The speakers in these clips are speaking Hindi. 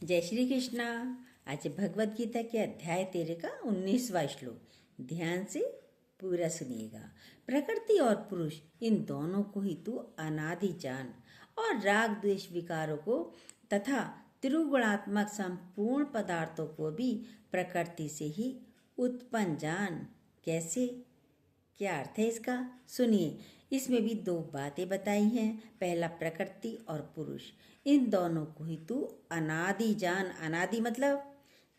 जय श्री कृष्णा। आज भगवत गीता के अध्याय 13 का 19वां श्लोक ध्यान से पूरा सुनिएगा। प्रकृति और पुरुष इन दोनों को ही तू अनादि जान और राग द्वेष विकारों को तथा त्रिगुणात्मक संपूर्ण पदार्थों को भी प्रकृति से ही उत्पन्न जान। कैसे, क्या अर्थ है इसका, सुनिए। इसमें भी दो बातें बताई हैं। पहला, प्रकृति और पुरुष इन दोनों को ही तू अनादि जान। अनादि मतलब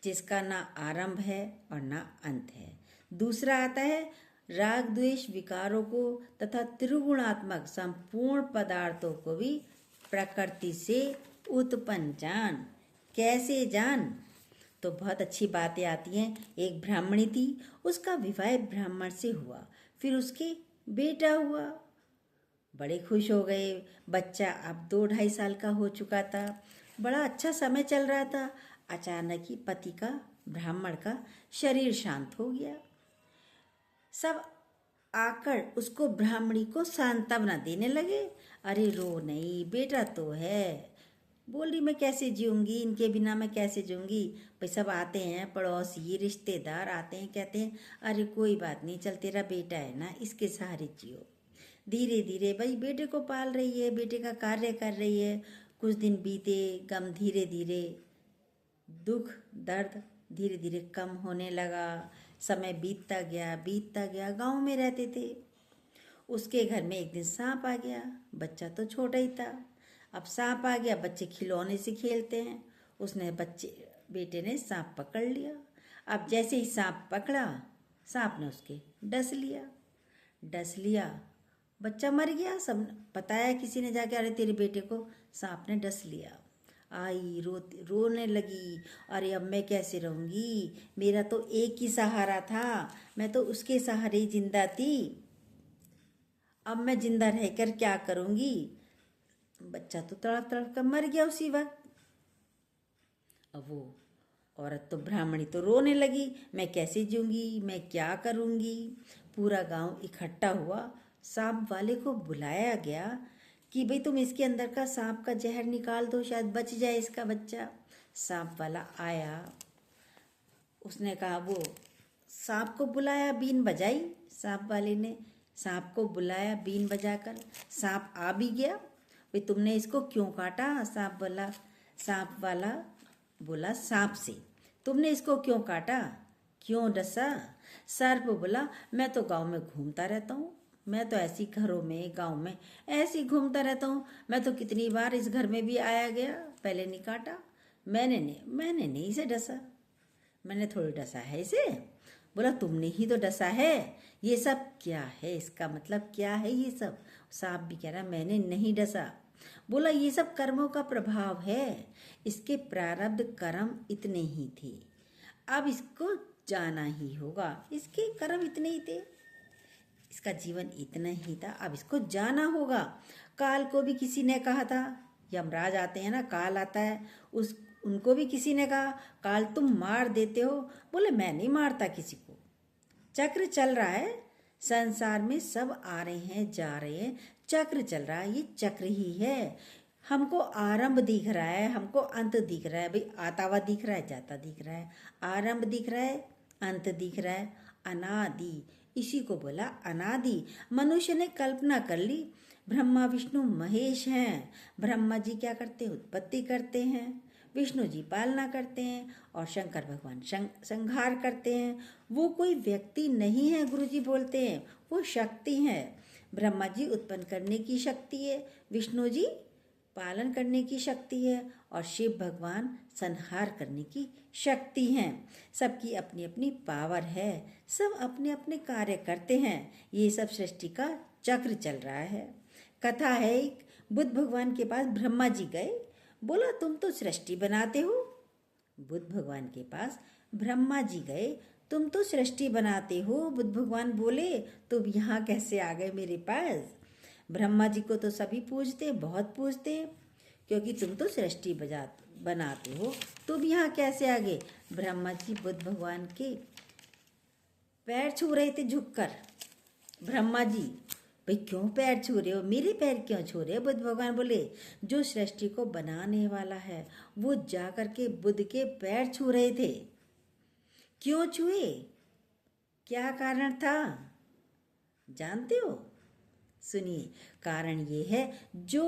जिसका ना आरंभ है और ना अंत है। दूसरा आता है राग द्वेष विकारों को तथा त्रिगुणात्मक संपूर्ण पदार्थों को भी प्रकृति से उत्पन्न जान। कैसे जान, तो बहुत अच्छी बातें आती हैं। एक ब्राह्मणी थी, उसका विवाह ब्राह्मण से हुआ, फिर उसके बेटा हुआ। बड़े खुश हो गए। बच्चा अब 2-2.5 साल का हो चुका था। बड़ा अच्छा समय चल रहा था। अचानक ही पति का, ब्राह्मण का शरीर शांत हो गया। सब आकर उसको, ब्राह्मणी को सांत्वना देने लगे। अरे रो नहीं, बेटा तो है। बोली मैं कैसे जीऊंगी, इनके बिना मैं कैसे जीऊंगी। भाई सब आते हैं, पड़ोसी रिश्तेदार आते हैं, कहते हैं अरे कोई बात नहीं, चल तेरा बेटा है ना, इसके सहारे जियो। धीरे धीरे भाई बेटे को पाल रही है, बेटे का कार्य कर रही है। कुछ दिन बीते, गम धीरे धीरे, दुख दर्द धीरे धीरे कम होने लगा। समय बीतता गया। गांव में रहते थे। उसके घर में एक दिन सांप आ गया। बच्चा तो छोटा ही था। अब सांप आ गया, बच्चे खिलौने से खेलते हैं। उसने बेटे ने सांप पकड़ लिया। अब जैसे ही सांप पकड़ा, सांप ने उसके डस लिया। बच्चा मर गया। सब बताया किसी ने जाके, अरे तेरे बेटे को सांप ने डस लिया। आई रोने लगी, अरे अब मैं कैसे रहूंगी, मेरा तो एक ही सहारा था, मैं तो उसके सहारे ही जिंदा थी, अब मैं जिंदा रहकर क्या करूंगी। बच्चा तो तड़प तड़प कर मर गया उसी वक्त। अब वो औरत तो, ब्राह्मणी तो रोने लगी, मैं कैसे जीऊंगी, मैं क्या करूंगी। पूरा गांव इकट्ठा हुआ। सांप वाले को बुलाया गया कि भाई तुम इसके अंदर का सांप का जहर निकाल दो, शायद बच जाए इसका बच्चा। सांप वाला आया। उसने कहा, वो सांप को बुलाया, बीन बजाई। सांप वाले ने सांप को बुलाया बीन बजाकर। सांप आ भी गया। भाई तुमने इसको क्यों काटा। सांप वाला बोला सांप से, तुमने इसको क्यों काटा, क्यों डसा। सर्प बोला, मैं तो गांव में घूमता रहता हूँ, मैं तो ऐसी घरों में, गांव में ऐसी घूमता रहता हूँ, मैं तो कितनी बार इस घर में भी आया गया, पहले नहीं काटा। मैंने नहीं इसे डसा, मैंने थोड़ी डसा है इसे। बोला तुमने ही तो डसा है। ये सब क्या है, इसका मतलब क्या है ये सब। सांप भी कह रहा मैंने नहीं डसा। बोला ये सब कर्मों का प्रभाव है, इसके प्रारब्ध कर्म इतने ही थे, अब इसको जाना ही होगा। इसके कर्म इतने ही थे, इसका जीवन इतना ही था, अब इसको जाना होगा। काल को भी किसी ने कहा था, यमराज आते हैं ना, काल आता है, उनको भी किसी ने कहा काल तुम मार देते हो। बोले मैं नहीं मारता किसी को, चक्र चल रहा है संसार में, सब आ रहे हैं जा रहे हैं, चक्र चल रहा है, ये चक्र ही है। हमको आरंभ दिख रहा है, हमको अंत दिख रहा है। भाई आता हुआ दिख रहा है, जाता दिख रहा है, आरंभ दिख रहा है, अंत दिख रहा है, अनादि, इसी को बोला अनादि। मनुष्य ने कल्पना कर ली ब्रह्मा विष्णु महेश हैं। ब्रह्मा जी क्या करते हैं, उत्पत्ति करते हैं, विष्णु जी पालना करते हैं, और शंकर भगवान संहार करते हैं। वो कोई व्यक्ति नहीं है, गुरु जी बोलते हैं, वो शक्ति है। ब्रह्मा जी उत्पन्न करने की शक्ति है, विष्णु जी पालन करने की शक्ति है, और शिव भगवान संहार करने की शक्ति हैं। सबकी अपनी अपनी पावर है, सब अपने अपने कार्य करते हैं। ये सब सृष्टि का चक्र चल रहा है। कथा है, एक बुद्ध भगवान के पास ब्रह्मा जी गए। बोला तुम तो सृष्टि बनाते हो। बुद्ध भगवान के पास ब्रह्मा जी गए, तुम तो सृष्टि बनाते हो। बुद्ध भगवान बोले तुम यहाँ कैसे आ गए मेरे पास। ब्रह्मा जी को तो सभी पूजते, बहुत पूजते, क्योंकि तुम तो सृष्टि बनाते हो, तुम यहाँ कैसे आ गए। ब्रह्मा जी बुद्ध भगवान के पैर छू रहे थे झुककर। ब्रह्मा जी भाई क्यों पैर छू रहे हो, मेरे पैर क्यों छू रहे हो? बुद्ध भगवान बोले जो सृष्टि को बनाने वाला है वो जाकर के बुद्ध के पैर छू रहे थे। क्यों छुए, क्या कारण था जानते हो? सुनिए, कारण ये है जो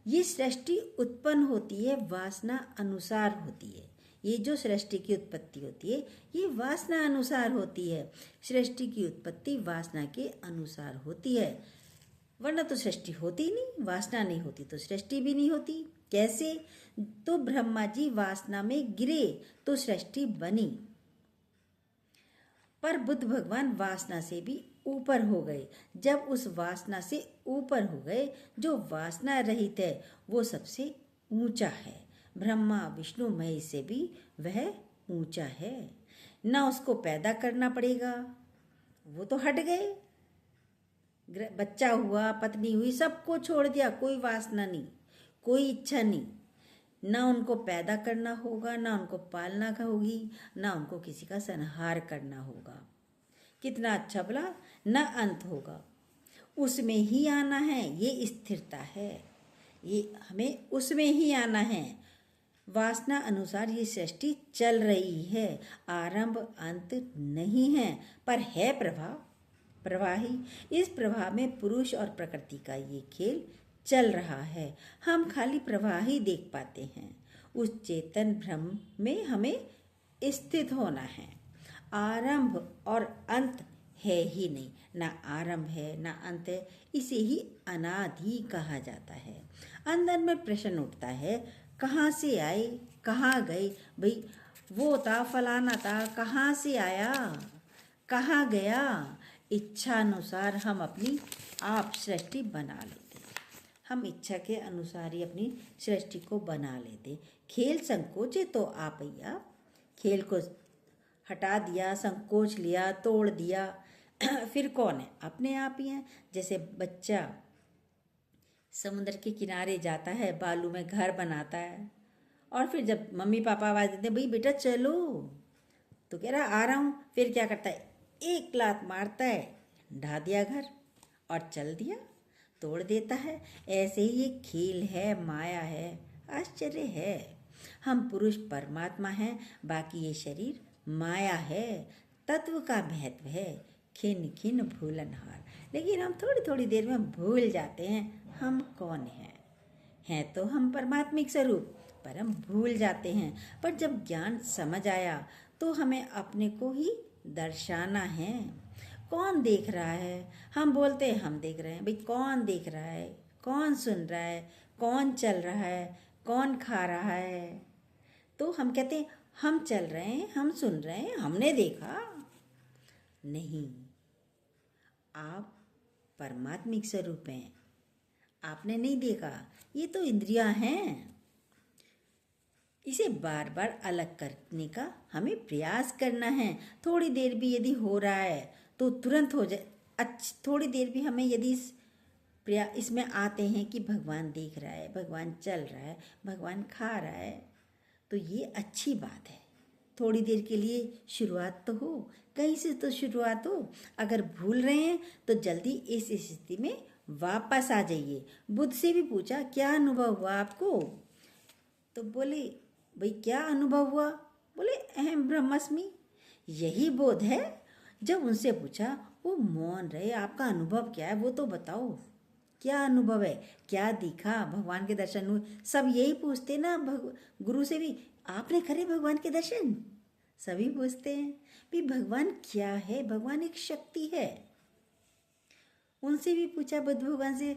ये सृष्टि उत्पन्न होती है वासना अनुसार होती है। ये जो सृष्टि की उत्पत्ति होती है ये वासना अनुसार होती है। सृष्टि की उत्पत्ति वासना के अनुसार होती है, वरना तो सृष्टि होती ही नहीं। वासना नहीं होती तो सृष्टि भी नहीं होती। कैसे? तो ब्रह्मा जी वासना में गिरे तो सृष्टि बनी, पर बुद्ध भगवान वासना से भी ऊपर हो गए। जब उस वासना से ऊपर हो गए, जो वासना रहित है वो सबसे ऊंचा है। ब्रह्मा विष्णु महेश से भी वह ऊंचा है। ना उसको पैदा करना पड़ेगा, वो तो हट गए। बच्चा हुआ, पत्नी हुई, सबको छोड़ दिया, कोई वासना नहीं, कोई इच्छा नहीं। ना उनको पैदा करना होगा, ना उनको पालना होगी, ना उनको किसी का संहार करना होगा। कितना अच्छा भला, ना अंत होगा। उसमें ही आना है, ये स्थिरता है, ये हमें उसमें ही आना है। वासना अनुसार ये सृष्टि चल रही है, आरंभ अंत नहीं है, पर है प्रवाही। इस प्रवाह में पुरुष और प्रकृति का ये खेल चल रहा है। हम खाली प्रवाह ही देख पाते हैं। उस चेतन ब्रह्म में हमें स्थित होना है। आरंभ और अंत है ही नहीं, ना आरंभ है ना अंत है, इसे ही अनादि कहा जाता है। अंदर में प्रश्न उठता है, कहाँ से आए, कहाँ गए? भाई वो था, फलाना था, कहाँ से आया, कहाँ गया? इच्छा अनुसार हम अपनी आप सृष्टि बना लेते। हम इच्छा के अनुसार ही अपनी सृष्टि को बना लेते। खेल संकोचे तो आप भैया, खेल को हटा दिया, संकोच लिया, तोड़ दिया, फिर कौन है? अपने आप ही हैं। जैसे बच्चा समुद्र के किनारे जाता है, बालू में घर बनाता है, और फिर जब मम्मी पापा आवाज़ देते हैं, भाई बेटा चलो, तो कह रहा आ रहा हूँ, फिर क्या करता है? एक लात मारता है, ढा दिया घर और चल दिया, तोड़ देता है। ऐसे ही ये खेल है, माया है, आश्चर्य है। हम पुरुष परमात्मा हैं, बाकी ये शरीर माया है, तत्व का महत्व है, खिन खिन भूलनहार। लेकिन हम थोड़ी थोड़ी देर में भूल जाते हैं हम कौन हैं तो हम परमात्मिक स्वरूप, पर हम भूल जाते हैं। पर जब ज्ञान समझ आया तो हमें अपने को ही दर्शाना है। कौन देख रहा है? हम बोलते हैं हम देख रहे हैं, भाई कौन देख रहा है, कौन सुन रहा है, कौन चल रहा है, कौन खा रहा है? तो हम कहते हैं हम चल रहे हैं, हम सुन रहे हैं, हमने देखा नहीं। आप परमात्मिक स्वरूप हैं, आपने नहीं देखा, ये तो इंद्रियां हैं। इसे बार बार अलग करने का हमें प्रयास करना है। थोड़ी देर भी यदि हो रहा है तो तुरंत हो जाए। थोड़ी देर भी हमें यदि इसमें आते हैं कि भगवान देख रहा है, भगवान चल रहा है, भगवान खा रहा है, तो ये अच्छी बात है। थोड़ी देर के लिए शुरुआत तो हो, कहीं से तो शुरुआत हो। अगर भूल रहे हैं तो जल्दी इस स्थिति में वापस आ जाइए। बुद्ध से भी पूछा क्या अनुभव हुआ आपको? तो बोले भाई क्या अनुभव हुआ? बोले अहम ब्रह्मास्मि, यही बोध है। जब उनसे पूछा वो मौन रहे, आपका अनुभव क्या है वो तो बताओ, क्या अनुभव है, क्या दिखा, भगवान के दर्शन हुए? सब यही पूछते ना गुरु से भी, आपने करे भगवान के दर्शन? सभी पूछते हैं भी भगवान क्या है? भगवान एक शक्ति है। उनसे भी पूछा बुद्ध भगवान से,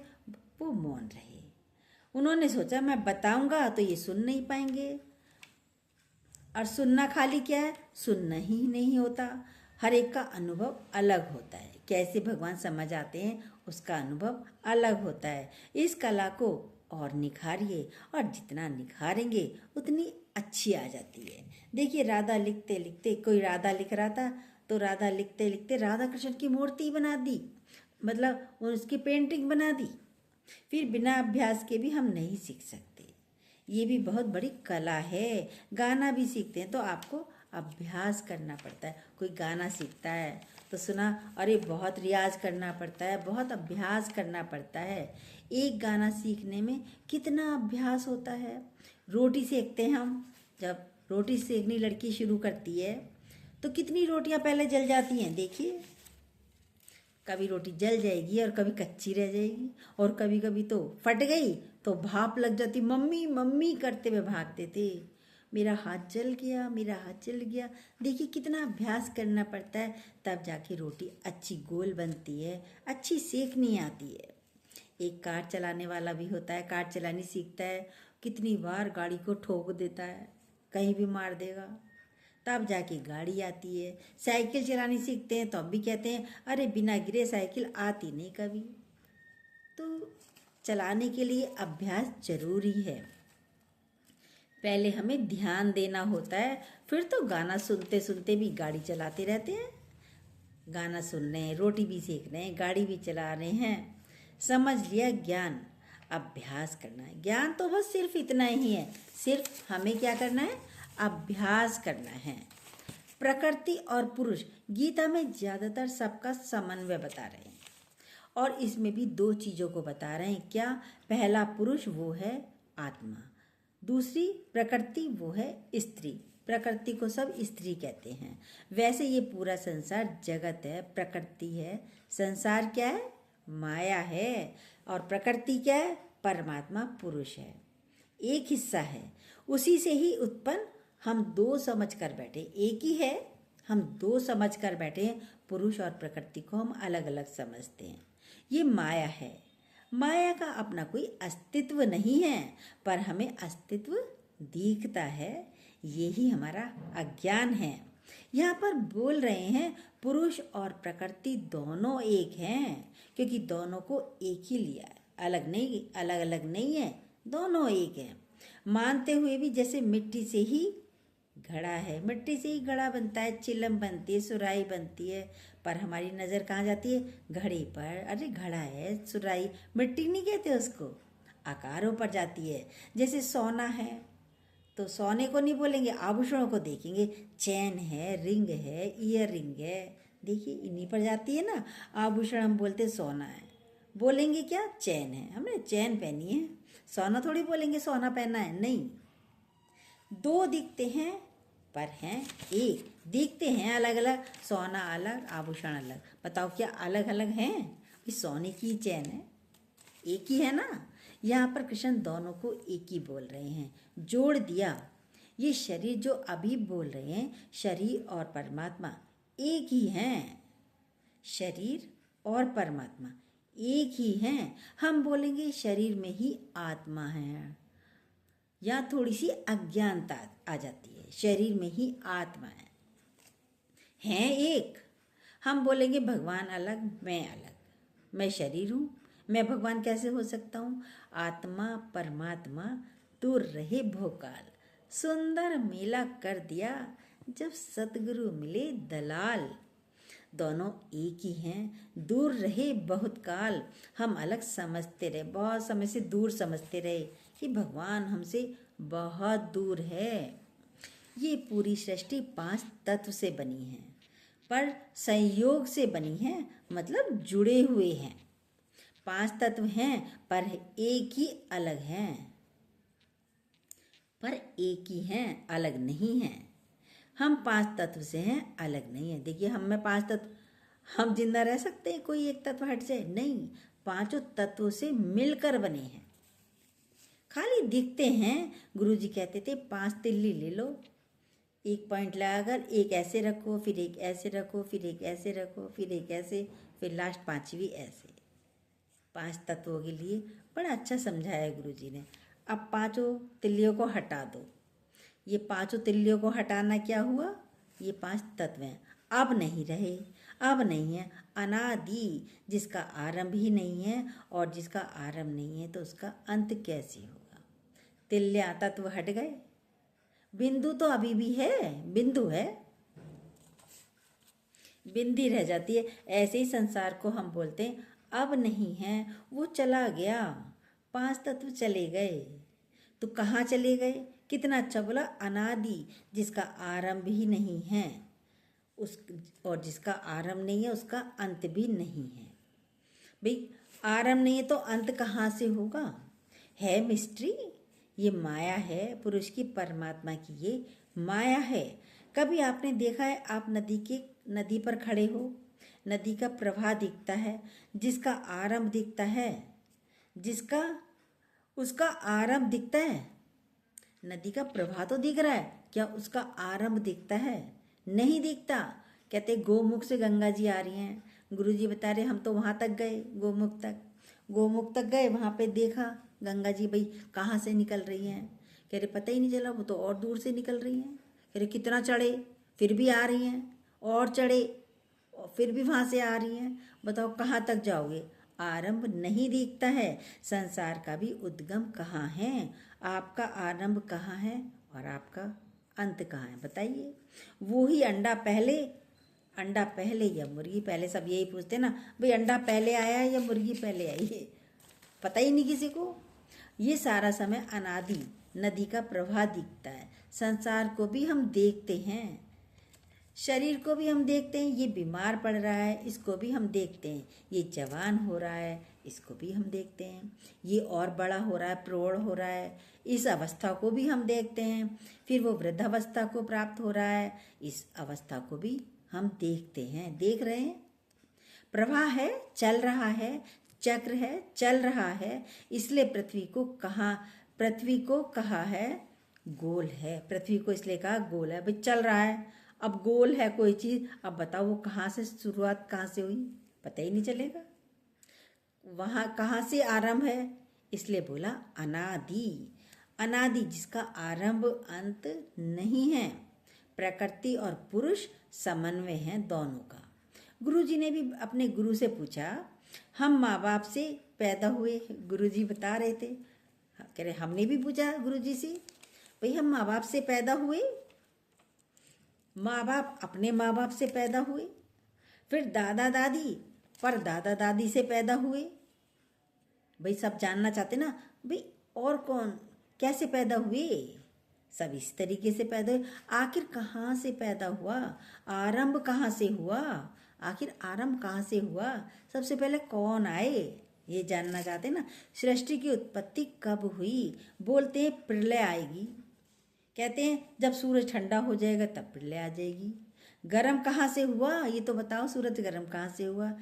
वो मौन रहे। उन्होंने सोचा मैं बताऊंगा तो ये सुन नहीं पाएंगे, और सुनना खाली क्या है, सुनना ही नहीं होता। हर एक का अनुभव अलग होता है, कैसे भगवान समझ आते हैं उसका अनुभव अलग होता है। इस कला को और निखारिए, और जितना निखारेंगे उतनी अच्छी आ जाती है। देखिए राधा लिखते लिखते, कोई राधा लिख रहा था तो राधा लिखते लिखते राधा कृष्ण की मूर्ति बना दी, मतलब उसकी पेंटिंग बना दी। फिर बिना अभ्यास के भी हम नहीं सीख सकते, ये भी बहुत बड़ी कला है। गाना भी सीखते हैं तो आपको अभ्यास करना पड़ता है। कोई गाना सीखता है तो सुना, अरे बहुत रियाज करना पड़ता है, बहुत अभ्यास करना पड़ता है। एक गाना सीखने में कितना अभ्यास होता है। रोटी सेकते हैं हम, जब रोटी सेकनी लड़की शुरू करती है तो कितनी रोटियां पहले जल जाती हैं। देखिए, कभी रोटी जल जाएगी और कभी कच्ची रह जाएगी, और कभी कभी तो फट गई तो भाप लग जाती। मम्मी मम्मी करते हुए भागते थे, मेरा हाथ जल गया, मेरा हाथ जल गया। देखिए कितना अभ्यास करना पड़ता है, तब जाके रोटी अच्छी गोल बनती है, अच्छी सेकनी आती है। एक कार चलाने वाला भी होता है, कार चलानी सीखता है, कितनी बार गाड़ी को ठोक देता है, कहीं भी मार देगा, तब जाके गाड़ी आती है। साइकिल चलानी सीखते हैं तो अब भी कहते हैं, अरे बिना गिरे साइकिल आती नहीं कभी। तो चलाने के लिए अभ्यास जरूरी है। पहले हमें ध्यान देना होता है, फिर तो गाना सुनते सुनते भी गाड़ी चलाते रहते हैं। गाना सुन रहे हैं, रोटी भी सेक रहे हैं, गाड़ी भी चला रहे हैं। समझ लिया ज्ञान। अभ्यास करना है। ज्ञान तो बस सिर्फ इतना ही है, सिर्फ हमें क्या करना है, अभ्यास करना है। प्रकृति और पुरुष, गीता में ज़्यादातर सबका समन्वय बता रहे हैं, और इसमें भी दो चीज़ों को बता रहे हैं। क्या? पहला पुरुष वो है आत्मा, दूसरी प्रकृति वो है स्त्री। प्रकृति को सब स्त्री कहते हैं। वैसे ये पूरा संसार जगत है, प्रकृति है। संसार क्या है? माया है। और प्रकृति क्या है? परमात्मा पुरुष है, एक हिस्सा है। उसी से ही उत्पन्न हम दो समझ कर बैठे, एक ही है, हम दो समझ कर बैठे हैं। पुरुष और प्रकृति को हम अलग अलग समझते हैं। ये माया है। माया का अपना कोई अस्तित्व नहीं है, पर हमें अस्तित्व दिखता है। यही हमारा अज्ञान है। यहाँ पर बोल रहे हैं पुरुष और प्रकृति दोनों एक हैं, क्योंकि दोनों को एक ही लिया है, अलग नहीं, अलग अलग नहीं है, दोनों एक हैं। मानते हुए भी जैसे मिट्टी से ही घड़ा है, मिट्टी से ही घड़ा बनता है, चिलम बनती है, सुराही बनती है, पर हमारी नज़र कहाँ जाती है? घड़े पर। अरे घड़ा है, सुराही, मिट्टी नहीं कहते उसको, आकारों पर जाती है। जैसे सोना है तो सोने को नहीं बोलेंगे, आभूषणों को देखेंगे, चैन है, रिंग है, ईयर रिंग है, देखिए इन्हीं पर जाती है ना। आभूषण हम बोलते सोना है, बोलेंगे क्या? चैन है, हमने चैन पहनी है। सोना थोड़ी बोलेंगे सोना पहना है, नहीं। दो दिखते हैं पर हैं एक, दिखते हैं अलग अलग, सोना अलग, आभूषण अलग। बताओ क्या अलग अलग हैं? इस सोने की चैन है, एक ही है ना। यहाँ पर कृष्ण दोनों को एक ही बोल रहे हैं, जोड़ दिया। ये शरीर जो अभी बोल रहे हैं, शरीर और परमात्मा एक ही हैं। शरीर और परमात्मा एक ही हैं। हम बोलेंगे शरीर में ही आत्मा है, या थोड़ी सी अज्ञानता आ जाती है, शरीर में ही आत्मा है एक। हम बोलेंगे भगवान अलग, मैं अलग, मैं शरीर हूँ, मैं भगवान कैसे हो सकता हूँ? आत्मा परमात्मा दूर रहे भोकाल, सुंदर मेला कर दिया जब सतगुरु मिले दलाल। दोनों एक ही हैं, दूर रहे बहुत काल। हम अलग समझते रहे, बहुत समय से दूर समझते रहे कि भगवान हमसे बहुत दूर है। ये पूरी सृष्टि 5 तत्व से बनी है, पर संयोग से बनी है, मतलब जुड़े हुए हैं। 5 तत्व हैं पर एक ही अलग हैं, पर एक ही हैं, अलग नहीं हैं। हम 5 तत्व से हैं, अलग नहीं है। देखिए हम में 5 तत्व, हम जिंदा रह सकते हैं कोई एक तत्व हट जाए? नहीं, 5 तत्वों से मिलकर बने हैं। खाली दिखते हैं। गुरुजी कहते थे 5 तिल्ली ले लो, एक पॉइंट लगाकर एक ऐसे रखो, फिर एक ऐसे रखो, फिर एक ऐसे रखो, फिर एक ऐसे, फिर लास्ट 5वीं ऐसे। 5 तत्वों के लिए बड़ा अच्छा समझाया गुरुजी ने। अब 5 तिल्लियों को हटा दो। ये 5 तिल्लियों को हटाना क्या हुआ? ये 5 तत्व हैं, अब नहीं रहे, अब नहीं है। अनादि, जिसका आरंभ ही नहीं है, और जिसका आरंभ नहीं है तो उसका अंत कैसे होगा? तिल्ल्या तत्व हट गए, बिंदु तो अभी भी है, बिंदु है, बिंदी रह जाती है। ऐसे ही संसार को हम बोलते हैं अब नहीं है, वो चला गया, 5 तत्व चले गए। तो कहाँ चले गए? कितना अच्छा बोला, अनादि, जिसका आरंभ ही नहीं है उस, और जिसका आरंभ नहीं है उसका अंत भी नहीं है। भाई आरंभ नहीं है तो अंत कहाँ से होगा? है मिस्ट्री, ये माया है, पुरुष की परमात्मा की ये माया है। कभी आपने देखा है, आप नदी पर खड़े हो, नदी का प्रवाह दिखता है, जिसका आरंभ दिखता है, जिसका उसका आरंभ दिखता है, नदी का प्रवाह तो दिख रहा है, क्या उसका आरंभ दिखता है? नहीं दिखता। कहते गोमुख से गंगा जी आ रही हैं, गुरुजी बता रहे हम तो वहाँ तक गए, गोमुख तक गए, वहाँ पे देखा गंगा जी भाई कहाँ से निकल रही हैं। कह रहे पता ही नहीं चला, वो तो और दूर से निकल रही हैं। कह रहे कितना चढ़े, फिर भी आ रही हैं, और चढ़े और फिर भी वहाँ से आ रही हैं। बताओ कहाँ तक जाओगे? आरंभ नहीं दिखता है। संसार का भी उद्गम कहाँ है? आपका आरंभ कहाँ है और आपका अंत कहाँ है? बताइए। वो ही अंडा पहले या मुर्गी पहले, सब यही पूछते ना भाई, अंडा पहले आया या मुर्गी पहले आई है? पता ही नहीं किसी को। ये सारा समय अनादि नदी का प्रवाह दिखता है। संसार को भी हम देखते हैं, शरीर को भी हम देखते हैं, ये बीमार पड़ रहा है इसको भी हम देखते हैं, ये जवान हो रहा है इसको भी हम देखते हैं, ये और बड़ा हो रहा है, प्रौढ़ हो रहा है, इस अवस्था को भी हम देखते हैं, फिर वो वृद्धावस्था को प्राप्त हो रहा है, इस अवस्था को भी हम देखते हैं, देख रहे हैं। प्रवाह है, चल रहा है, चक्र है, चल रहा है, इसलिए पृथ्वी को कहा है गोल है। पृथ्वी को इसलिए कहा गोल है, भाई चल रहा है। अब गोल है कोई चीज़, अब बताओ वो कहाँ से शुरुआत, कहाँ से हुई, पता ही नहीं चलेगा। वहाँ कहाँ से आरंभ है, इसलिए बोला अनादि। अनादि जिसका आरंभ अंत नहीं है। प्रकृति और पुरुष समन्वय है दोनों का। गुरुजी ने भी अपने गुरु से पूछा, हम माँ बाप से पैदा हुए, गुरुजी बता रहे थे, कह रहे हमने भी पूछा गुरुजी से, भाई हम माँ बाप से पैदा हुए, माँ बाप अपने माँ बाप से पैदा हुए, फिर दादा दादी पर दादा दादी से पैदा हुए। भाई सब जानना चाहते ना, भाई और कौन कैसे पैदा हुए? सब इस तरीके से पैदा हुए। आखिर कहाँ से पैदा हुआ? आरंभ कहाँ से हुआ? आखिर आरंभ कहाँ से हुआ? सबसे पहले कौन आए, ये जानना चाहते ना। सृष्टि की उत्पत्ति कब हुई? बोलते हैं प्रलय आएगी, कहते हैं जब सूरज ठंडा हो जाएगा तब प्रलय आ जाएगी। गर्म कहाँ से हुआ, ये तो बताओ, सूरज गर्म कहाँ से हुआ,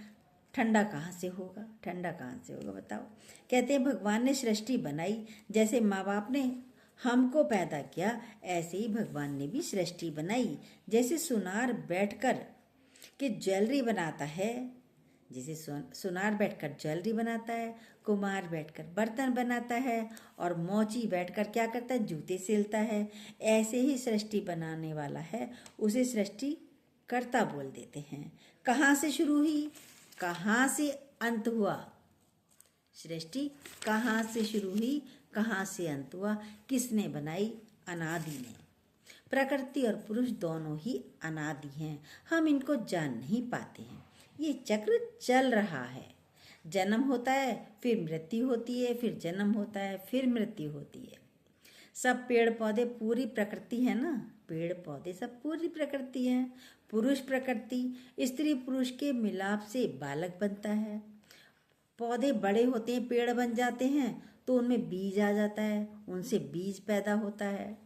ठंडा कहाँ से होगा, ठंडा कहाँ से होगा बताओ। कहते हैं भगवान ने सृष्टि बनाई, जैसे माँ बाप ने हमको पैदा किया ऐसे ही भगवान ने भी सृष्टि बनाई। जैसे सुनार बैठकर के ज्वेलरी बनाता है, जैसे सुनार बैठकर ज्वेलरी बनाता है, कुम्हार बैठकर बर्तन बनाता है, और मोची बैठकर क्या करता है, जूते सिलता है। ऐसे ही सृष्टि बनाने वाला है, उसे सृष्टि कर्ता बोल देते हैं। कहाँ से शुरू हुई, कहाँ से अंत हुआ? सृष्टि कहाँ से शुरू हुई, कहाँ से अंत हुआ? किसने बनाई? अनादि ने। प्रकृति और पुरुष दोनों ही अनादि हैं, हम इनको जान नहीं पाते हैं। ये चक्र चल रहा है, जन्म होता है फिर मृत्यु होती है, फिर जन्म होता है फिर मृत्यु होती है। सब पेड़ पौधे पूरी प्रकृति है ना, पेड़ पौधे सब पूरी प्रकृति है। पुरुष प्रकृति, स्त्री पुरुष के मिलाप से बालक बनता है। पौधे बड़े होते हैं, पेड़ बन जाते हैं, तो उनमें बीज आ जाता है, उनसे बीज पैदा होता है।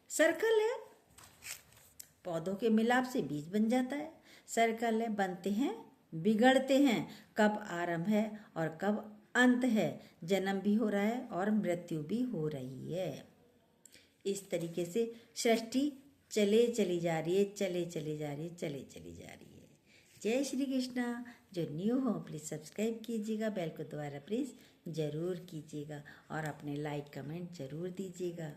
सर्कल है, पौधों के मिलाप से बीज बन जाता है, सर्कल है, बनते हैं बिगड़ते हैं। कब आरंभ है और कब अंत है? जन्म भी हो रहा है और मृत्यु भी हो रही है। इस तरीके से सृष्टि चले चली जा रही है, चले चली जा रही है, चले चली जा रही है। जय श्री कृष्णा। जो न्यू हो प्लीज़ सब्सक्राइब कीजिएगा, बेल को दोबारा प्लीज़ ज़रूर कीजिएगा, और अपने लाइक कमेंट ज़रूर दीजिएगा।